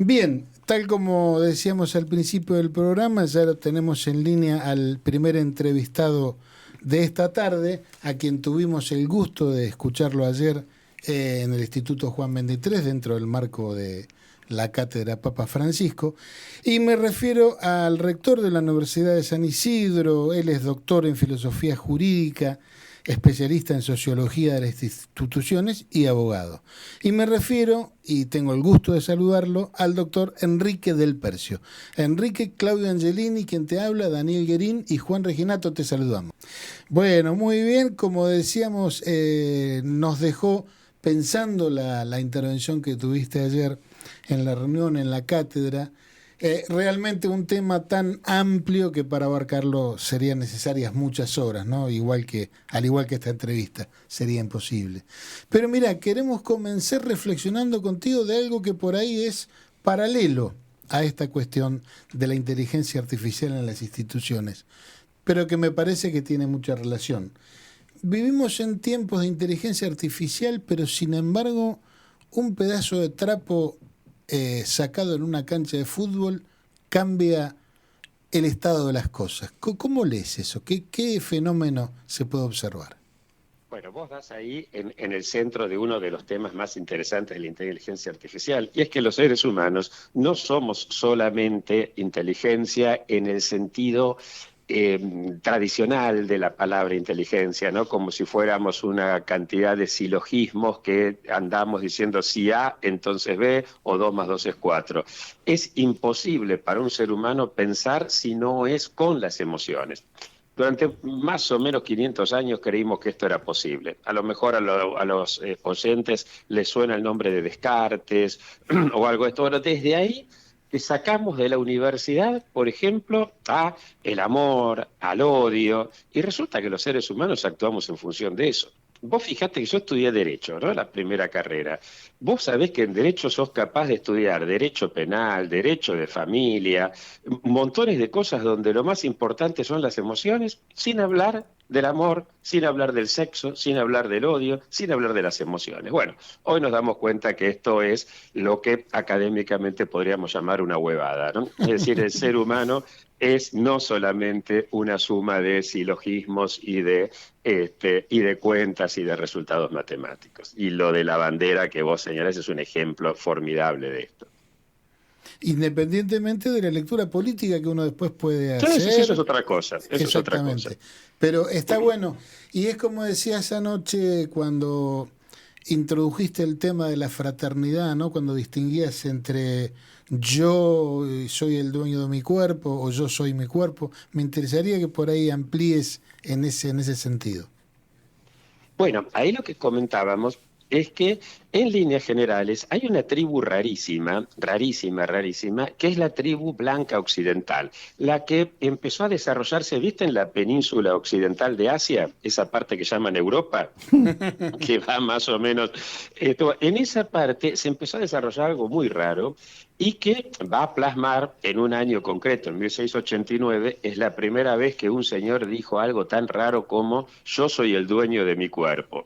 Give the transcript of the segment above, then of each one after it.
Bien, tal como decíamos al principio del programa, ya lo tenemos en línea al primer entrevistado de esta tarde, a quien tuvimos el gusto de escucharlo ayer en el Instituto Juan 23, dentro del marco de la Cátedra Papa Francisco, y me refiero al rector de la Universidad de San Isidro. Él es doctor en filosofía jurídica, especialista en sociología de las instituciones y abogado. Y me refiero, y tengo el gusto de saludarlo, al doctor Enrique Del Percio. Enrique, Claudio Angelini, quien te habla, Daniel Guerín y Juan Reginato, te saludamos. Bueno, muy bien, como decíamos, nos dejó pensando la intervención que tuviste ayer en la reunión, en la cátedra. Realmente un tema tan amplio que para abarcarlo serían necesarias muchas horas, ¿no? Al igual que esta entrevista, sería imposible. Pero mira, queremos comenzar reflexionando contigo de algo que por ahí es paralelo a esta cuestión de la inteligencia artificial en las instituciones, pero que me parece que tiene mucha relación. Vivimos en tiempos de inteligencia artificial, pero sin embargo, un pedazo de trapo sacado en una cancha de fútbol cambia el estado de las cosas. ¿Cómo lees eso? ¿Qué fenómeno se puede observar? Bueno, vos das ahí en el centro de uno de los temas más interesantes de la inteligencia artificial, y es que los seres humanos no somos solamente inteligencia en el sentido tradicional de la palabra inteligencia, ¿no? Como si fuéramos una cantidad de silogismos que andamos diciendo si A, entonces B, o 2 más 2 es 4. Es imposible para un ser humano pensar si no es con las emociones. Durante más o menos 500 años creímos que esto era posible. A lo mejor a los oyentes les suena el nombre de Descartes o algo de esto. Bueno, desde ahí que sacamos de la universidad, por ejemplo, a el amor, al odio, y resulta que los seres humanos actuamos en función de eso. Vos fijate que yo estudié Derecho, ¿no? La primera carrera. Vos sabés que en Derecho sos capaz de estudiar Derecho Penal, Derecho de Familia, montones de cosas donde lo más importante son las emociones, sin hablar del amor, sin hablar del sexo, sin hablar del odio, sin hablar de las emociones. Bueno, hoy nos damos cuenta que esto es lo que académicamente podríamos llamar una huevada, ¿no? Es decir, el ser humano es no solamente una suma de silogismos y de cuentas y de resultados matemáticos. Y lo de la bandera que vos señalás es un ejemplo formidable de esto. Independientemente de la lectura política que uno después puede Sí, sí, sí, eso es hacer. otra cosa. Eso es otra cosa. Exactamente. Pero está bueno. Y es como decías anoche cuando introdujiste el tema de la fraternidad, ¿no? Cuando distinguías entre yo soy el dueño de mi cuerpo o yo soy mi cuerpo. Me interesaría que por ahí amplíes en ese sentido. Bueno, ahí lo que comentábamos es que en líneas generales hay una tribu rarísima, rarísima, rarísima, que es la tribu blanca occidental, la que empezó a desarrollarse, ¿viste? En la península occidental de Asia, esa parte que llaman Europa, que va más o menos. En esa parte se empezó a desarrollar algo muy raro y que va a plasmar en un año concreto, en 1689, es la primera vez que un señor dijo algo tan raro como yo soy el dueño de mi cuerpo.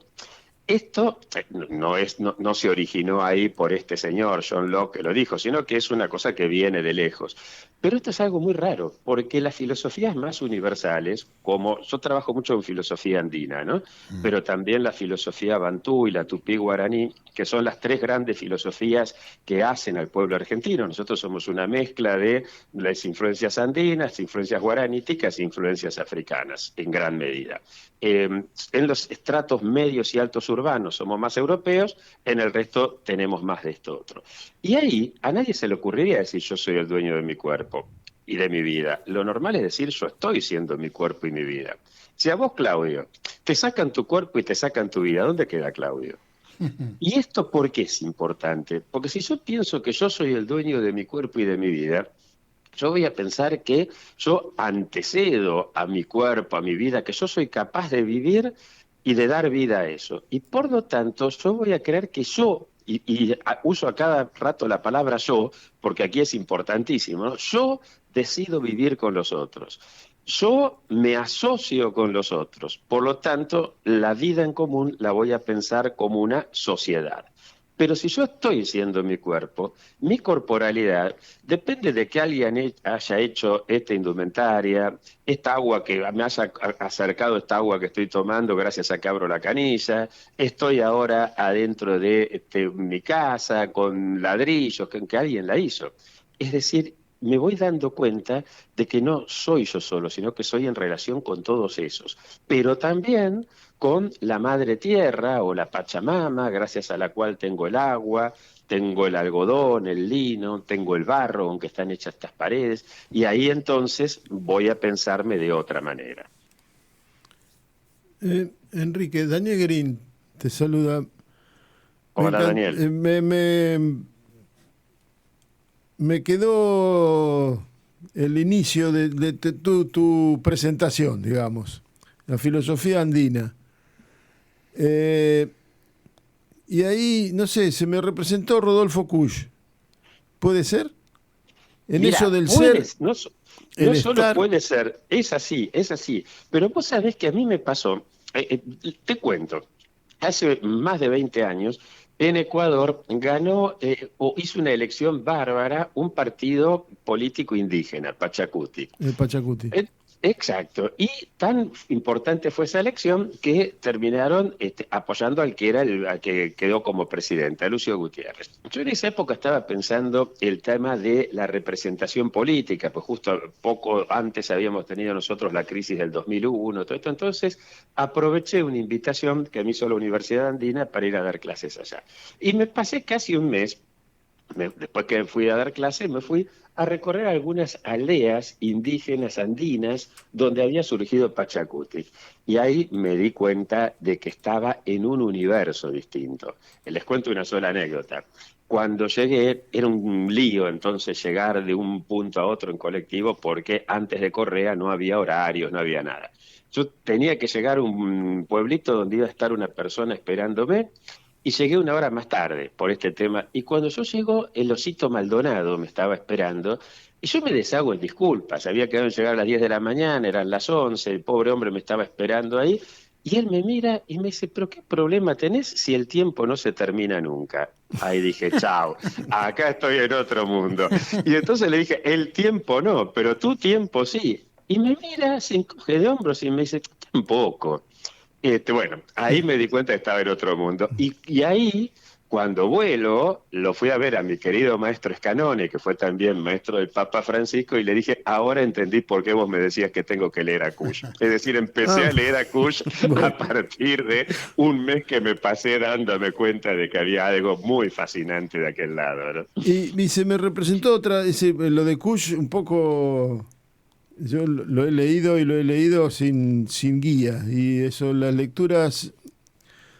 Esto no se originó ahí por este señor, John Locke, que lo dijo, sino que es una cosa que viene de lejos. Pero esto es algo muy raro, porque las filosofías más universales, como yo trabajo mucho en filosofía andina, ¿no? Pero también la filosofía bantú y la tupí guaraní, que son las tres grandes filosofías que hacen al pueblo argentino. Nosotros somos una mezcla de las influencias andinas, influencias guaraníticas e influencias africanas, en gran medida. En los estratos medios y altos urbanos somos más europeos, en el resto tenemos más de esto otro. Y ahí a nadie se le ocurriría decir yo soy el dueño de mi cuerpo y de mi vida. Lo normal es decir yo estoy siendo mi cuerpo y mi vida. Si a vos, Claudio, te sacan tu cuerpo y te sacan tu vida, ¿dónde queda Claudio? ¿Y esto por qué es importante? Porque si yo pienso que yo soy el dueño de mi cuerpo y de mi vida, yo voy a pensar que yo antecedo a mi cuerpo, a mi vida, que yo soy capaz de vivir y de dar vida a eso. Y por lo tanto, yo voy a creer que yo, uso a cada rato la palabra yo, porque aquí es importantísimo, ¿no? Yo decido vivir con los otros. Yo me asocio con los otros. Por lo tanto, la vida en común la voy a pensar como una sociedad. Pero si yo estoy siendo mi cuerpo, mi corporalidad depende de que alguien haya hecho esta indumentaria, esta agua que me haya acercado, esta agua que estoy tomando gracias a que abro la canilla, estoy ahora adentro de mi casa con ladrillos, que alguien la hizo. Es decir, me voy dando cuenta de que no soy yo solo, sino que soy en relación con todos esos. Pero también con la madre tierra o la Pachamama, gracias a la cual tengo el agua, tengo el algodón, el lino, tengo el barro, aunque están hechas estas paredes, y ahí entonces voy a pensarme de otra manera. Enrique, Daniel Guerín te saluda. Hola, Daniel. Me quedó el inicio de tu presentación, digamos, la filosofía andina. Y ahí, no sé, se me representó Rodolfo Kusch. ¿Puede ser? En Mira, eso del ser, no solo estar. puede ser, es así, pero vos sabés que a mí me pasó, te cuento, hace más de 20 años, en Ecuador ganó o hizo una elección bárbara un partido político indígena, Pachacuti. El Pachacuti. Exacto, y tan importante fue esa elección que terminaron apoyando al que era al que quedó como presidente, a Lucio Gutiérrez. Yo en esa época estaba pensando el tema de la representación política, pues justo poco antes habíamos tenido nosotros la crisis del 2001, todo esto, entonces aproveché una invitación que me hizo la Universidad Andina para ir a dar clases allá. Y me pasé casi un mes. Después que fui a dar clases, me fui a recorrer algunas aldeas indígenas andinas donde había surgido Pachacuti. Y ahí me di cuenta de que estaba en un universo distinto. Les cuento una sola anécdota. Cuando llegué, era un lío entonces llegar de un punto a otro en colectivo porque antes de Correa no había horarios, no había nada. Yo tenía que llegar a un pueblito donde iba a estar una persona esperándome y llegué una hora más tarde por este tema. Y cuando yo llego, el osito Maldonado me estaba esperando. Y yo me deshago en disculpas. Había quedado en llegar a las 10 de la mañana, eran las 11. El pobre hombre me estaba esperando ahí. Y él me mira y me dice, ¿pero qué problema tenés si el tiempo no se termina nunca? Ahí dije, chao, acá estoy en otro mundo. Y entonces le dije, el tiempo no, pero tu tiempo sí. Y me mira, se encoge de hombros y me dice, tampoco. Bueno, ahí me di cuenta que estaba en otro mundo. Y ahí, cuando vuelo, lo fui a ver a mi querido maestro Scanone, que fue también maestro del Papa Francisco, y le dije, ahora entendí por qué vos me decías que tengo que leer a Kusch. Es decir, empecé a leer a Kusch a partir de un mes que me pasé dándome cuenta de que había algo muy fascinante de aquel lado, ¿no? Y se me representó lo de Kusch un poco. Yo lo he leído y lo he leído sin guía, y eso, las lecturas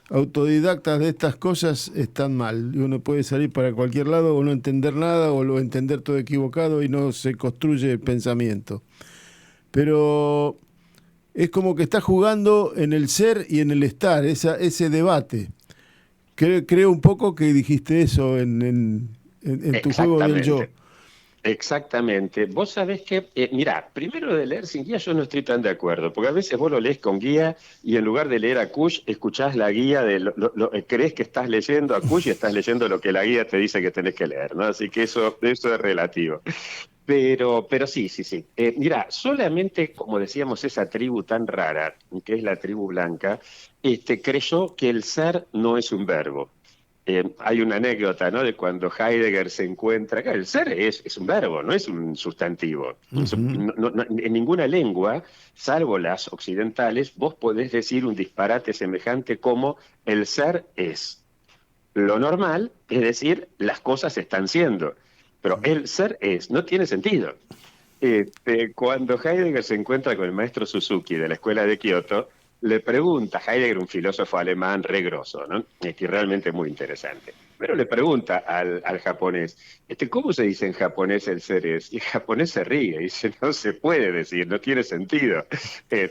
autodidactas de estas cosas están mal. Y uno puede salir para cualquier lado o no entender nada o lo entender todo equivocado y no se construye el pensamiento. Pero es como que está jugando en el ser y en el estar, ese debate. Creo un poco que dijiste eso en tu juego del yo. Exactamente. Vos sabés que, mirá, primero de leer sin guía yo no estoy tan de acuerdo, porque a veces vos lo lees con guía y en lugar de leer a Kusch, escuchás la guía crees que estás leyendo a Kusch y estás leyendo lo que la guía te dice que tenés que leer, ¿no? Así que eso es relativo. Pero sí. Mirá, solamente, como decíamos, esa tribu tan rara, que es la tribu blanca, creyó que el ser no es un verbo. Hay una anécdota, ¿no? De cuando Heidegger se encuentra. Claro, el ser es un verbo, no es un sustantivo. Uh-huh. En ninguna lengua, salvo las occidentales, vos podés decir un disparate semejante como el ser es. Lo normal es decir, las cosas están siendo. Pero el ser es, no tiene sentido. Cuando Heidegger se encuentra con el maestro Suzuki de la escuela de Kioto, le pregunta, Heidegger, un filósofo alemán re grosso, ¿no? Que realmente muy interesante. Pero le pregunta al japonés, ¿cómo se dice en japonés el ser es? Y el japonés se ríe, y dice, no se puede decir, no tiene sentido.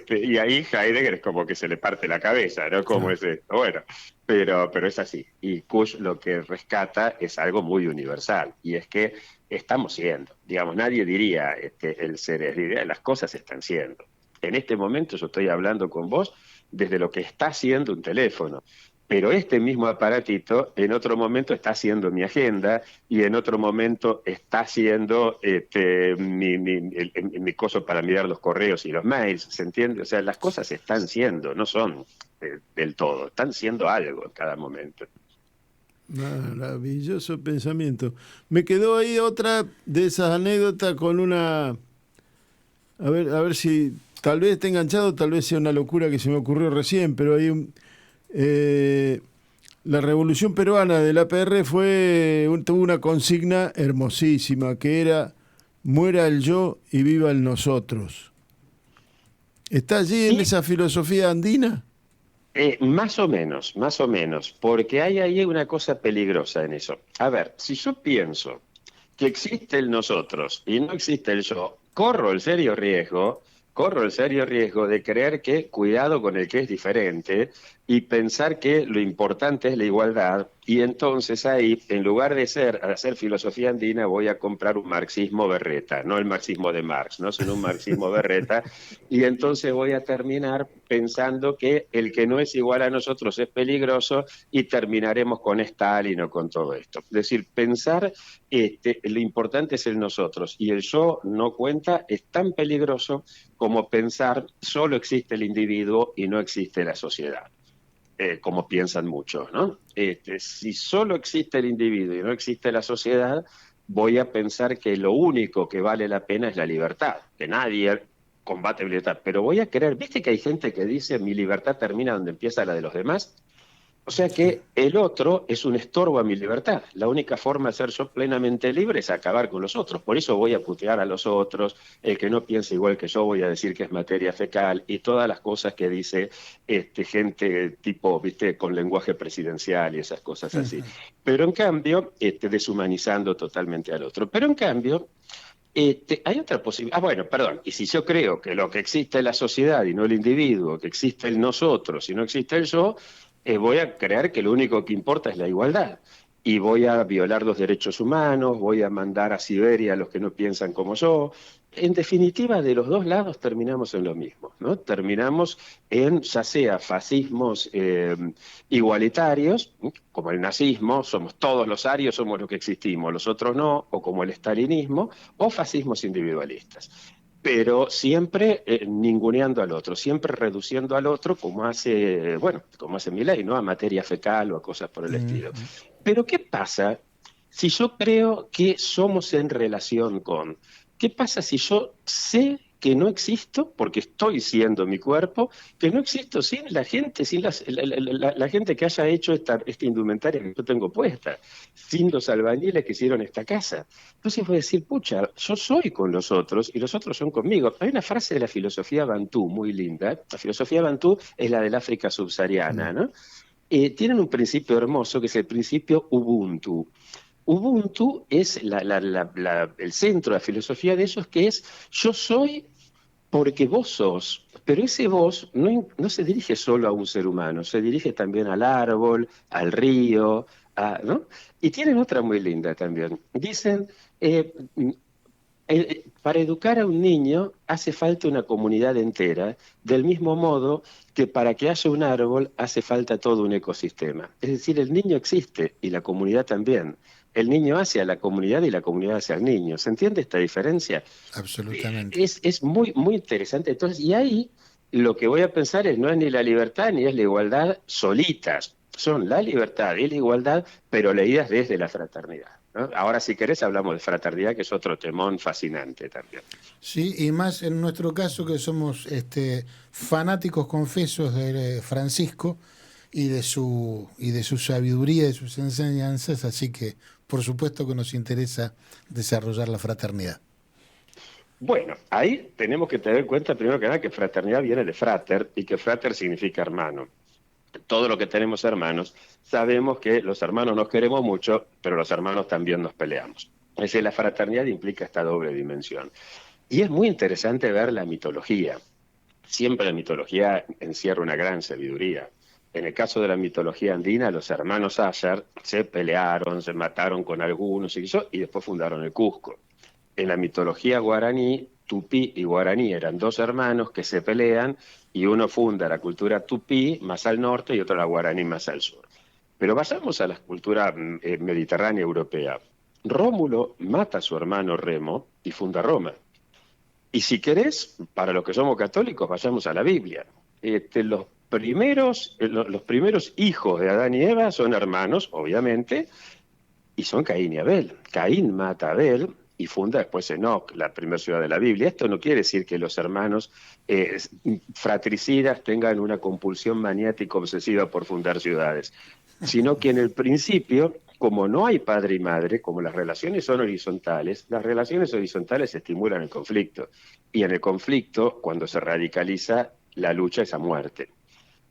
Y ahí Heidegger es como que se le parte la cabeza, ¿no? ¿Cómo es esto? Bueno, pero es así. Y Kusch lo que rescata es algo muy universal, y es que estamos siendo, digamos, nadie diría el ser es, diría las cosas están siendo. En este momento yo estoy hablando con vos desde lo que está haciendo un teléfono. Pero este mismo aparatito en otro momento está haciendo mi agenda y en otro momento está haciendo mi coso para mirar los correos y los mails, ¿se entiende? O sea, las cosas están siendo, no son del todo, están siendo algo en cada momento. Maravilloso pensamiento. Me quedó ahí otra de esas anécdotas con una... a ver si tal vez esté enganchado, tal vez sea una locura que se me ocurrió recién, pero hay un... la revolución peruana del APR tuvo una consigna hermosísima que era muera el yo y viva el nosotros. ¿Está allí en Sí, esa filosofía andina? más o menos, porque hay ahí una cosa peligrosa en eso. A ver, si yo pienso que existe el nosotros y no existe el yo, corro el serio riesgo de creer que cuidado con el que es diferente y pensar que lo importante es la igualdad y entonces ahí, en lugar de hacer filosofía andina, voy a comprar un marxismo berreta, no el marxismo de Marx, ¿no? Sino un marxismo berreta y entonces voy a terminar pensando que el que no es igual a nosotros es peligroso y terminaremos con Stalin o con todo esto. Es decir, pensar lo importante es el nosotros y el yo no cuenta es tan peligroso como pensar solo existe el individuo y no existe la sociedad, como piensan muchos, ¿no? Si solo existe el individuo y no existe la sociedad, voy a pensar que lo único que vale la pena es la libertad, que nadie combate libertad, pero voy a creer, ¿viste que hay gente que dice mi libertad termina donde empieza la de los demás? O sea que el otro es un estorbo a mi libertad. La única forma de ser yo plenamente libre es acabar con los otros. Por eso voy a putear a los otros. El que no piensa igual que yo voy a decir que es materia fecal y todas las cosas que dice gente tipo, viste, con lenguaje presidencial y esas cosas así. Pero en cambio, deshumanizando totalmente al otro. Pero en cambio, hay otra posibilidad. Ah, bueno, perdón. Y si yo creo que lo que existe es la sociedad y no el individuo, que existe el nosotros y no existe el yo, voy a creer que lo único que importa es la igualdad. Y voy a violar los derechos humanos, voy a mandar a Siberia a los que no piensan como yo. En definitiva, de los dos lados terminamos en lo mismo, ¿no? Terminamos en, ya sea fascismos igualitarios, como el nazismo, somos todos los arios, somos los que existimos, los otros no, o como el stalinismo, o fascismos individualistas. Pero siempre ninguneando al otro, siempre reduciendo al otro como hace Milei, ¿no? A materia fecal o a cosas por el estilo. Pero ¿qué pasa si yo creo que somos en relación con? ¿Qué pasa si yo sé que no existo, porque estoy siendo mi cuerpo, que no existo sin la gente, sin la gente que haya hecho esta indumentaria que yo tengo puesta, sin los albañiles que hicieron esta casa? Entonces voy a decir, pucha, yo soy con los otros y los otros son conmigo. Hay una frase de la filosofía Bantú muy linda. La filosofía Bantú es la del África subsahariana, ¿no? Tienen un principio hermoso que es el principio Ubuntu. Ubuntu es el centro de la filosofía de ellos, que es yo soy porque vos sos, pero ese vos no se dirige solo a un ser humano, se dirige también al árbol, al río, ¿no? Y tienen otra muy linda también. Dicen, para educar a un niño hace falta una comunidad entera, del mismo modo que para que haya un árbol hace falta todo un ecosistema. Es decir, el niño existe y la comunidad también. El niño hace a la comunidad y la comunidad hace al niño. ¿Se entiende esta diferencia? Absolutamente. Es muy, muy interesante. Entonces, y ahí lo que voy a pensar no es ni la libertad ni es la igualdad solitas. Son la libertad y la igualdad, pero leídas desde la fraternidad, ¿no? Ahora, si querés, hablamos de fraternidad, que es otro temón fascinante también. Sí, y más en nuestro caso que somos fanáticos confesos de Francisco y de su sabiduría y de sus enseñanzas, así que por supuesto que nos interesa desarrollar la fraternidad. Bueno, ahí tenemos que tener en cuenta, primero que nada, que fraternidad viene de frater y que frater significa hermano. Todo lo que tenemos hermanos, sabemos que los hermanos nos queremos mucho, pero los hermanos también nos peleamos. Es decir, la fraternidad implica esta doble dimensión. Y es muy interesante ver la mitología. Siempre la mitología encierra una gran sabiduría. En el caso de la mitología andina, los hermanos Ayar se pelearon, se mataron con algunos y después fundaron el Cusco. En la mitología guaraní, tupí y guaraní eran dos hermanos que se pelean y uno funda la cultura tupí más al norte y otro la guaraní más al sur. Pero vayamos a la cultura mediterránea europea. Rómulo mata a su hermano Remo y funda Roma. Y si querés, para los que somos católicos, vayamos a la Biblia. Los primeros hijos de Adán y Eva son hermanos, obviamente, y son Caín y Abel. Caín mata a Abel y funda después Enoc, la primera ciudad de la Biblia. Esto no quiere decir que los hermanos fratricidas tengan una compulsión maniática obsesiva por fundar ciudades, sino que en el principio, como no hay padre y madre, como las relaciones son horizontales, las relaciones horizontales estimulan el conflicto. Y en el conflicto, cuando se radicaliza, la lucha es a muerte.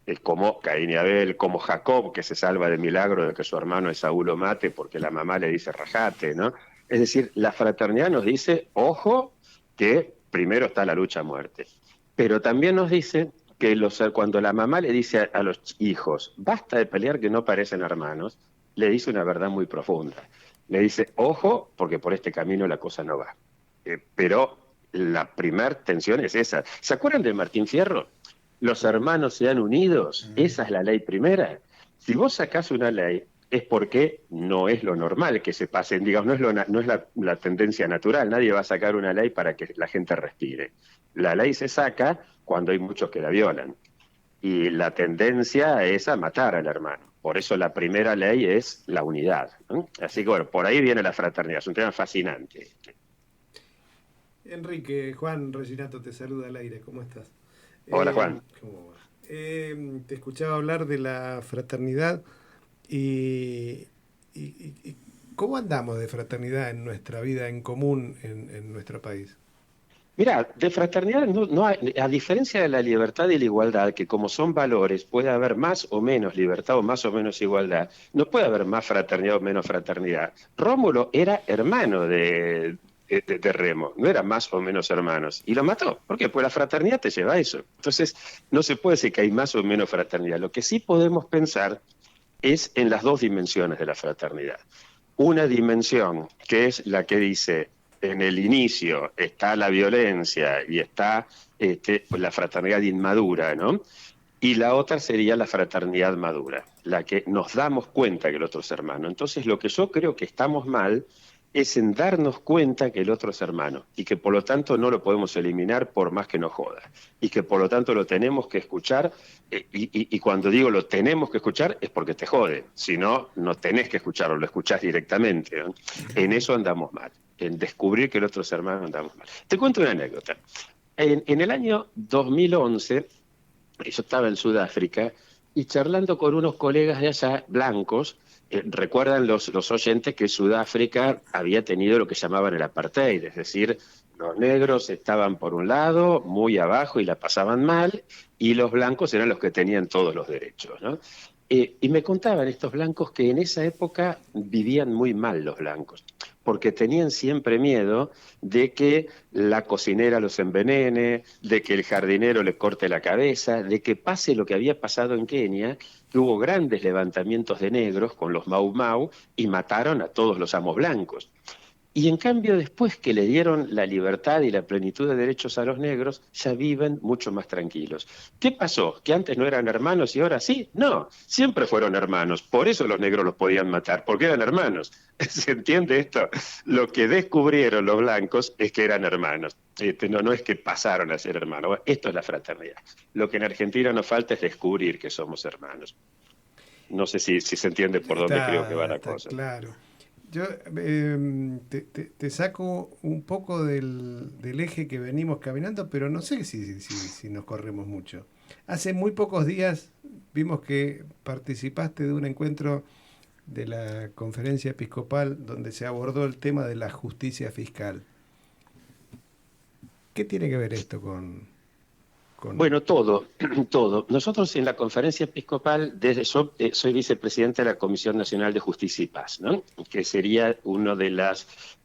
Es como Caín y Abel, como Jacob, que se salva de milagro de que su hermano Esaú lo mate porque la mamá le dice rajate, ¿no? Es decir, la fraternidad nos dice, ojo, que primero está la lucha a muerte. Pero también nos dice que cuando la mamá le dice a los hijos, basta de pelear que no parecen hermanos, le dice una verdad muy profunda. Le dice, ojo, porque por este camino la cosa no va. Pero la primer tensión es esa. ¿Se acuerdan de Martín Fierro? Los hermanos sean unidos, esa es la ley primera. Si vos sacás una ley, es porque no es lo normal que se pasen, digamos, no es la tendencia natural. Nadie va a sacar una ley para que la gente respire. La ley se saca cuando hay muchos que la violan. Y la tendencia es a matar al hermano. Por eso la primera ley es la unidad, ¿no? Así que bueno, por ahí viene la fraternidad, es un tema fascinante. Enrique, Juan Reginato te saluda al aire, ¿cómo estás? Hola, Juan. ¿Cómo va? Te escuchaba hablar de la fraternidad y ¿cómo andamos de fraternidad en nuestra vida en común en nuestro país? Mirá, de fraternidad no hay, a diferencia de la libertad y la igualdad, que como son valores, puede haber más o menos libertad o más o menos igualdad, no puede haber más fraternidad o menos fraternidad. Rómulo era hermano de Remo, no eran más o menos hermanos, y lo mató. ¿Por qué? Pues la fraternidad te lleva a eso. Entonces, no se puede decir que hay más o menos fraternidad. Lo que sí podemos pensar es en las dos dimensiones de la fraternidad. Una dimensión, que es la que dice, en el inicio está la violencia y está la fraternidad inmadura, ¿no? Y la otra sería la fraternidad madura, la que nos damos cuenta que el otro es hermano. Entonces, lo que yo creo que estamos mal es en darnos cuenta que el otro es hermano y que por lo tanto no lo podemos eliminar por más que nos joda y que por lo tanto lo tenemos que escuchar y cuando digo lo tenemos que escuchar es porque te jode, si no, no tenés que escucharlo, lo escuchás directamente, ¿no? En eso andamos mal, en descubrir que el otro es hermano andamos mal. Te cuento una anécdota. En el año 2011, yo estaba en Sudáfrica y charlando con unos colegas de allá, blancos. Recuerdan los oyentes que Sudáfrica había tenido lo que llamaban el apartheid, es decir, los negros estaban por un lado, muy abajo y la pasaban mal, y los blancos eran los que tenían todos los derechos, ¿no? Y me contaban estos blancos que en esa época vivían muy mal los blancos, porque tenían siempre miedo de que la cocinera los envenene, de que el jardinero les corte la cabeza, de que pase lo que había pasado en Kenia, que hubo grandes levantamientos de negros con los Mau Mau y mataron a todos los amos blancos. Y en cambio, después que le dieron la libertad y la plenitud de derechos a los negros, ya viven mucho más tranquilos. ¿Qué pasó? ¿Que antes no eran hermanos y ahora sí? No, siempre fueron hermanos. Por eso los negros los podían matar, porque eran hermanos. ¿Se entiende esto? Lo que descubrieron los blancos es que eran hermanos. No es que pasaron a ser hermanos. Esto es la fraternidad. Lo que en Argentina nos falta es descubrir que somos hermanos. No sé si se entiende por dónde creo que va la cosa. Claro. Yo te saco un poco del eje que venimos caminando, pero no sé si nos corremos mucho. Hace muy pocos días vimos que participaste de un encuentro de la Conferencia Episcopal donde se abordó el tema de la justicia fiscal. ¿Qué tiene que ver esto con...? Bueno, todo. Nosotros en la Conferencia Episcopal, yo soy vicepresidente de la Comisión Nacional de Justicia y Paz, ¿no? Que sería uno de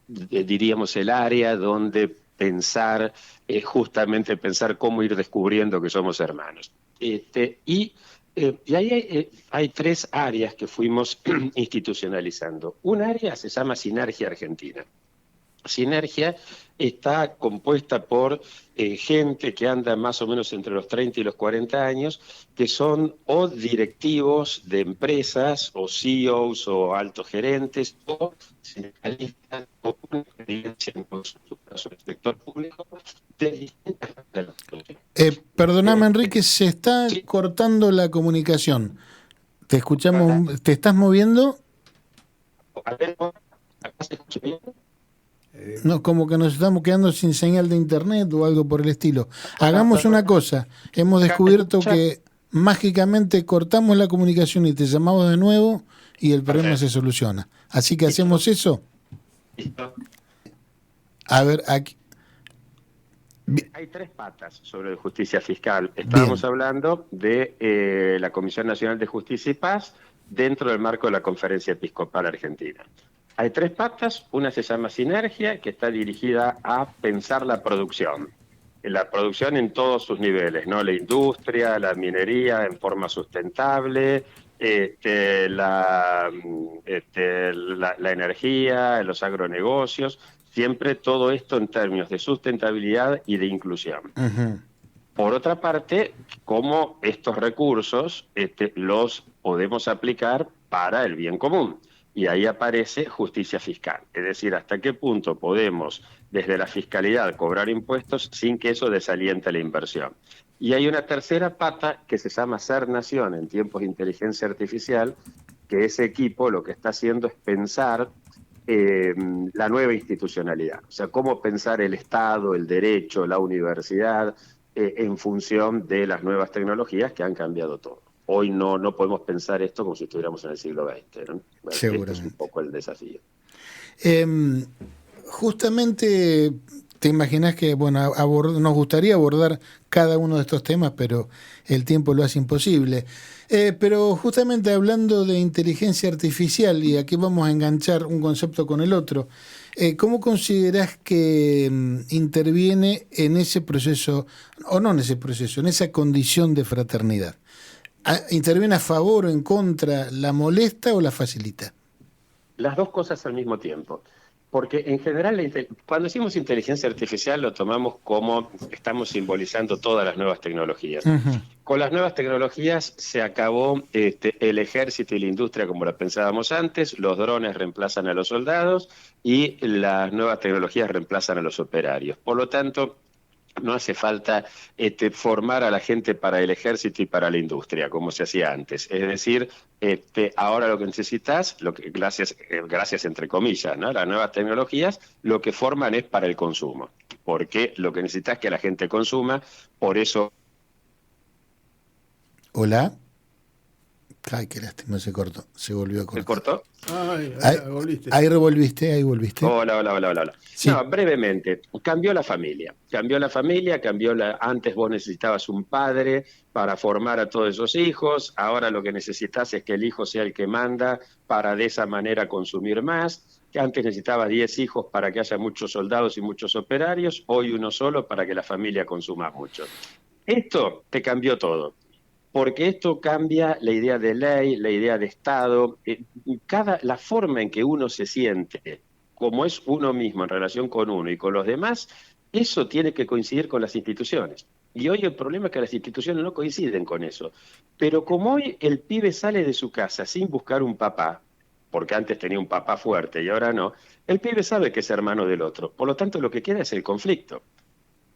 diríamos, el área donde justamente pensar cómo ir descubriendo que somos hermanos. Y ahí hay tres áreas que fuimos institucionalizando. Un área se llama Sinergia Argentina. Sinergia está compuesta por gente que anda más o menos entre los 30 y los 40 años, que son o directivos de empresas, o CEOs, o altos gerentes, o sindicalistas, o una experiencia en consultoras el sector público de distintas de las Perdóname, Enrique, se está cortando la comunicación. Te escuchamos, ¿te estás moviendo? ¿Acá se escucha bien? No, como que nos estamos quedando sin señal de internet o algo por el estilo. Hagamos una cosa, hemos descubierto que mágicamente cortamos la comunicación y te llamamos de nuevo y el problema se soluciona. Así que hacemos eso. Listo. A ver, aquí. Hay tres patas sobre justicia fiscal. Estábamos hablando de la Comisión Nacional de Justicia y Paz dentro del marco de la Conferencia Episcopal Argentina. Hay tres patas, una se llama Sinergia, que está dirigida a pensar la producción en todos sus niveles, ¿no? La industria, la minería en forma sustentable, la energía, los agronegocios, siempre todo esto en términos de sustentabilidad y de inclusión. Uh-huh. Por otra parte, cómo estos recursos los podemos aplicar para el bien común. Y ahí aparece justicia fiscal, es decir, hasta qué punto podemos desde la fiscalidad cobrar impuestos sin que eso desaliente la inversión. Y hay una tercera pata que se llama Ser Nación en tiempos de inteligencia artificial, que ese equipo lo que está haciendo es pensar la nueva institucionalidad, o sea, cómo pensar el Estado, el derecho, la universidad, en función de las nuevas tecnologías que han cambiado todo. Hoy no podemos pensar esto como si estuviéramos en el siglo XX, ¿no? Bueno, este es un poco el desafío. Justamente te imaginas que nos gustaría abordar cada uno de estos temas, pero el tiempo lo hace imposible. Pero justamente hablando de inteligencia artificial, y aquí vamos a enganchar un concepto con el otro, ¿cómo considerás que interviene en ese proceso, o no en ese proceso, en esa condición de fraternidad? ¿Interviene a favor o en contra? ¿La molesta o la facilita? Las dos cosas al mismo tiempo. Porque en general, cuando decimos inteligencia artificial, lo tomamos como estamos simbolizando todas las nuevas tecnologías. Uh-huh. Con las nuevas tecnologías se acabó el ejército y la industria como la pensábamos antes, los drones reemplazan a los soldados y las nuevas tecnologías reemplazan a los operarios. Por lo tanto, no hace falta formar a la gente para el ejército y para la industria, como se hacía antes. Es decir, ahora lo que necesitas, gracias entre comillas, ¿no? Las nuevas tecnologías, lo que forman es para el consumo. Porque lo que necesitas es que la gente consuma, por eso... Hola. Ay, qué lástima, se cortó, se volvió a cortar. ¿Se cortó? Ahí volviste. Hola. Sí. No, brevemente, cambió la familia, antes vos necesitabas un padre para formar a todos esos hijos, ahora lo que necesitas es que el hijo sea el que manda para de esa manera consumir más, que antes necesitabas 10 hijos para que haya muchos soldados y muchos operarios, hoy uno solo para que la familia consuma mucho. Esto te cambió todo. Porque esto cambia la idea de ley, la idea de Estado, la forma en que uno se siente, como es uno mismo en relación con uno y con los demás, eso tiene que coincidir con las instituciones. Y hoy el problema es que las instituciones no coinciden con eso. Pero como hoy el pibe sale de su casa sin buscar un papá, porque antes tenía un papá fuerte y ahora no, el pibe sabe que es hermano del otro. Por lo tanto, lo que queda es el conflicto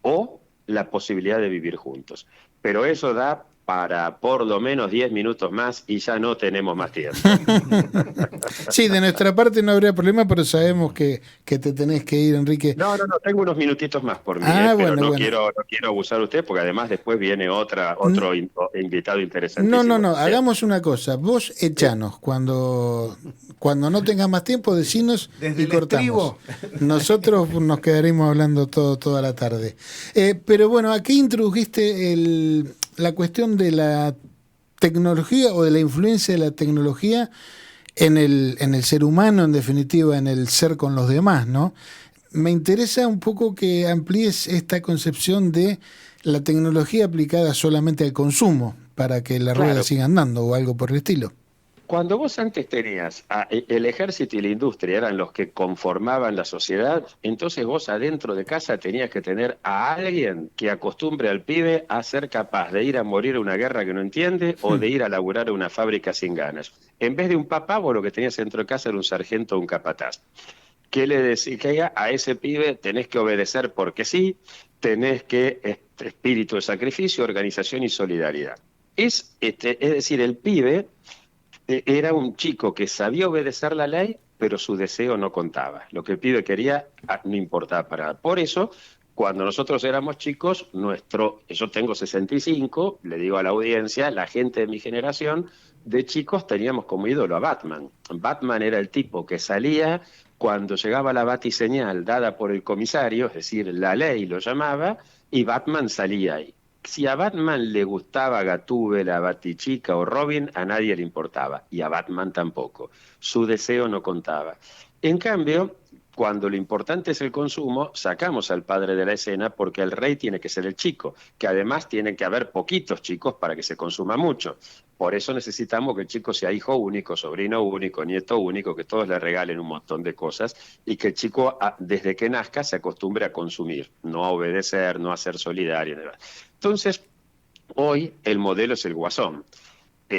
o la posibilidad de vivir juntos. Pero eso da para por lo menos 10 minutos más y ya no tenemos más tiempo. Sí, de nuestra parte no habría problema, pero sabemos que te tenés que ir, Enrique. No, tengo unos minutitos más por mí, pero no quiero abusar de usted, porque además después viene otro invitado interesantísimo. No, hagamos una cosa, vos echanos, cuando no tengas más tiempo, decinos y cortamos. Nosotros nos quedaremos hablando toda la tarde. Pero bueno, aquí introdujiste la cuestión de la tecnología o de la influencia de la tecnología en el ser humano, en definitiva, en el ser con los demás, ¿no? Me interesa un poco que amplíes esta concepción de la tecnología aplicada solamente al consumo, para que la rueda siga andando o algo por el estilo. Cuando vos antes tenías el ejército y la industria eran los que conformaban la sociedad, entonces vos adentro de casa tenías que tener a alguien que acostumbre al pibe a ser capaz de ir a morir a una guerra que no entiende o de ir a laburar a una fábrica sin ganas. En vez de un papá, vos lo que tenías dentro de casa era un sargento o un capataz. ¿Qué le decís? Que a ese pibe tenés que obedecer porque sí, tenés que espíritu de sacrificio, organización y solidaridad. Es decir, el pibe era un chico que sabía obedecer la ley, pero su deseo no contaba. Lo que el pibe quería no importaba para nada. Por eso, cuando nosotros éramos chicos, yo tengo 65, le digo a la audiencia, la gente de mi generación, de chicos teníamos como ídolo a Batman. Batman era el tipo que salía cuando llegaba la batiseñal dada por el comisario, es decir, la ley lo llamaba, y Batman salía ahí. Si a Batman le gustaba Gatúbela, Batichica o Robin, a nadie le importaba, y a Batman tampoco. Su deseo no contaba. En cambio, cuando lo importante es el consumo, sacamos al padre de la escena porque el rey tiene que ser el chico, que además tiene que haber poquitos chicos para que se consuma mucho. Por eso necesitamos que el chico sea hijo único, sobrino único, nieto único, que todos le regalen un montón de cosas y que el chico desde que nazca se acostumbre a consumir, no a obedecer, no a ser solidario. Entonces, hoy el modelo es el Guasón.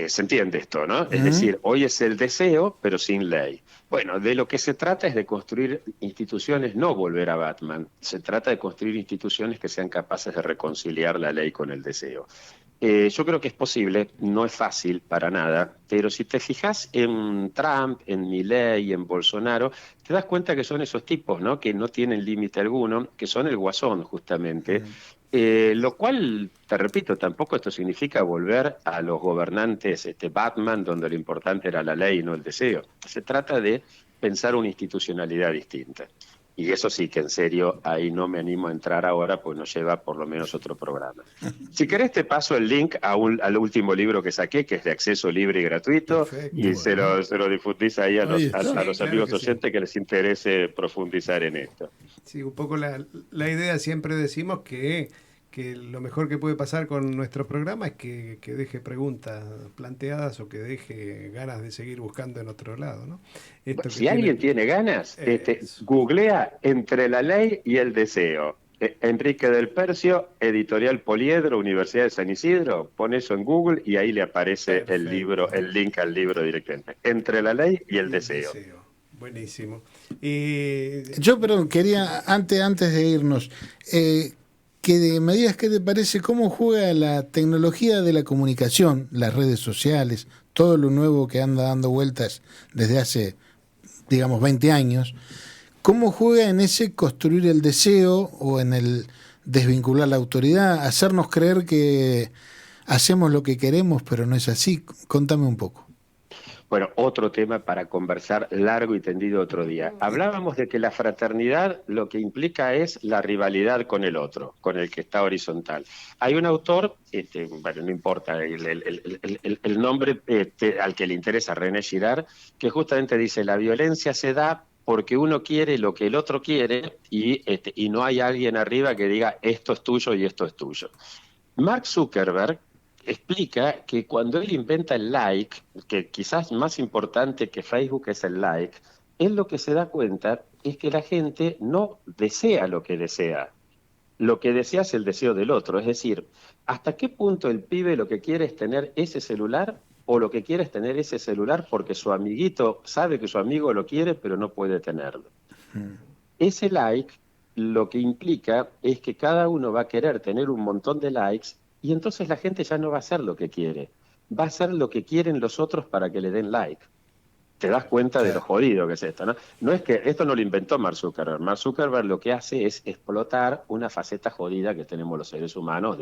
Se entiende esto, ¿no? Es decir, hoy es el deseo, pero sin ley. Bueno, de lo que se trata es de construir instituciones, no volver a Batman. Se trata de construir instituciones que sean capaces de reconciliar la ley con el deseo. Yo creo que es posible, no es fácil para nada, pero si te fijas en Trump, en Milei, en Bolsonaro, te das cuenta que son esos tipos, ¿no? Que no tienen límite alguno, que son el Guasón, justamente. Lo cual, te repito, tampoco esto significa volver a los gobernantes Batman, donde lo importante era la ley y no el deseo. Se trata de pensar una institucionalidad distinta. Y eso sí que en serio, ahí no me animo a entrar ahora, pues nos lleva por lo menos otro programa. Si querés te paso el link al último libro que saqué, que es de acceso libre y gratuito, Perfecto, y se lo difundís ahí a los claro amigos que sí. oyentes que les interese profundizar en esto. Sí, un poco la idea, siempre decimos que lo mejor que puede pasar con nuestro programa es que deje preguntas planteadas o que deje ganas de seguir buscando en otro lado, ¿no? Si alguien tiene ganas, googlea Entre la ley y el deseo. Enrique del Percio, Editorial Poliedro, Universidad de San Isidro, pone eso en Google y ahí le aparece el libro, el link al libro directamente. Entre la ley y el deseo. Buenísimo. Yo, perdón, quería, antes de irnos, que me digas qué te parece, cómo juega la tecnología de la comunicación, las redes sociales, todo lo nuevo que anda dando vueltas desde hace, digamos, 20 años, cómo juega en ese construir el deseo o en el desvincular la autoridad, hacernos creer que hacemos lo que queremos, pero no es así. Contame un poco. Bueno, otro tema para conversar largo y tendido otro día. Hablábamos de que la fraternidad lo que implica es la rivalidad con el otro, con el que está horizontal. Hay un autor, bueno, no importa el nombre al que le interesa, René Girard, que justamente dice: la violencia se da porque uno quiere lo que el otro quiere y no hay alguien arriba que diga esto es tuyo y esto es tuyo. Mark Zuckerberg explica que cuando él inventa el like, que quizás más importante que Facebook es el like, él lo que se da cuenta es que la gente no desea lo que desea. Lo que desea es el deseo del otro. Es decir, ¿hasta qué punto el pibe lo que quiere es tener ese celular o lo que quiere es tener ese celular porque su amiguito sabe que su amigo lo quiere pero no puede tenerlo? Ese like lo que implica es que cada uno va a querer tener un montón de likes y entonces la gente ya no va a hacer lo que quiere, va a hacer lo que quieren los otros para que le den like. Te das cuenta de lo jodido que es esto, ¿no? No es que esto no lo inventó Mark Zuckerberg. Mark Zuckerberg lo que hace es explotar una faceta jodida que tenemos los seres humanos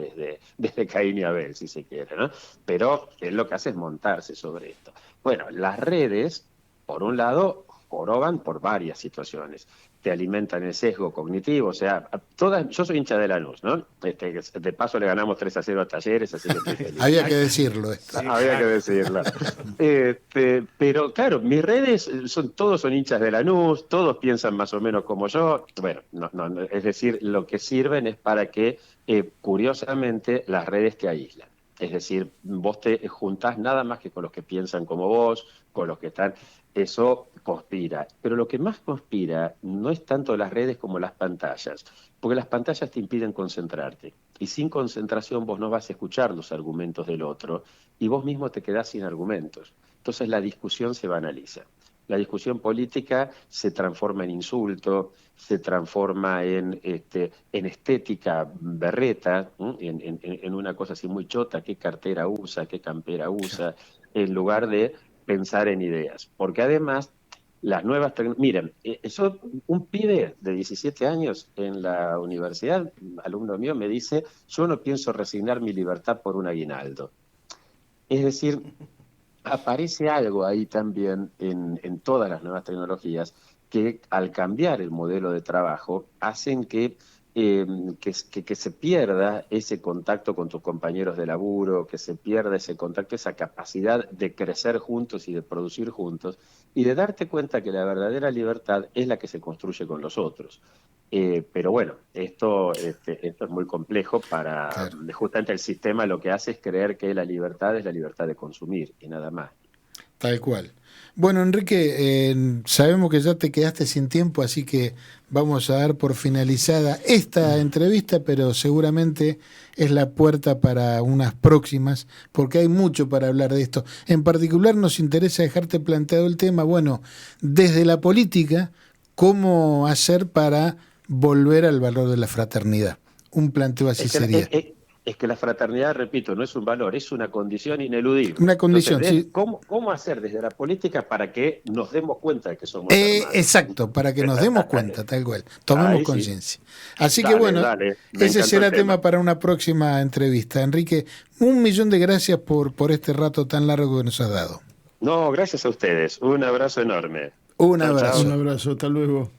desde Caín y Abel, si se quiere, ¿no? Pero él lo que hace es montarse sobre esto. Bueno, las redes, por un lado, joroban por varias situaciones. Te alimentan el sesgo cognitivo, o sea, yo soy hincha de Lanús, ¿no? De paso le ganamos 3-0 a Talleres, así que estoy feliz. Había que decirlo esto. Sí, había que decirlo. Pero claro, mis redes todos son hinchas de Lanús, todos piensan más o menos como yo. Bueno, no, es decir, lo que sirven es para que, curiosamente, las redes te aíslan. Es decir, vos te juntás nada más que con los que piensan como vos, con los que están... Eso conspira. Pero lo que más conspira no es tanto las redes como las pantallas, porque las pantallas te impiden concentrarte. Y sin concentración vos no vas a escuchar los argumentos del otro y vos mismo te quedás sin argumentos. Entonces la discusión se banaliza. La discusión política se transforma en insulto, se transforma en estética berreta, en una cosa así muy chota, qué cartera usa, qué campera usa, en lugar de pensar en ideas. Porque además, las nuevas miren, yo, un pibe de 17 años en la universidad, alumno mío, me dice, yo no pienso resignar mi libertad por un aguinaldo. Es decir, aparece algo ahí también en todas las nuevas tecnologías que al cambiar el modelo de trabajo hacen que se pierda ese contacto con tus compañeros de laburo, que se pierda ese contacto, esa capacidad de crecer juntos y de producir juntos y de darte cuenta que la verdadera libertad es la que se construye con los otros. Pero bueno, esto es muy complejo para... Claro. Justamente el sistema lo que hace es creer que la libertad es la libertad de consumir y nada más. Tal cual. Bueno, Enrique, sabemos que ya te quedaste sin tiempo, así que vamos a dar por finalizada esta entrevista, pero seguramente es la puerta para unas próximas, porque hay mucho para hablar de esto. En particular nos interesa dejarte planteado el tema, bueno, desde la política, cómo hacer para volver al valor de la fraternidad. Un planteo así sería. Es que la fraternidad, repito, no es un valor, es una condición ineludible. Una condición, Entonces, sí. ¿cómo hacer desde la política para que nos demos cuenta de que somos hermanos? Exacto, para que nos demos cuenta, tal cual, tomemos Sí. conciencia. Así Dale, que bueno, dale, me ese encantó será el tema para una próxima entrevista. Enrique, 1.000.000 de gracias por este rato tan largo que nos has dado. No, gracias a ustedes. Un abrazo enorme. Un Chau, abrazo. chau. Un abrazo, hasta luego.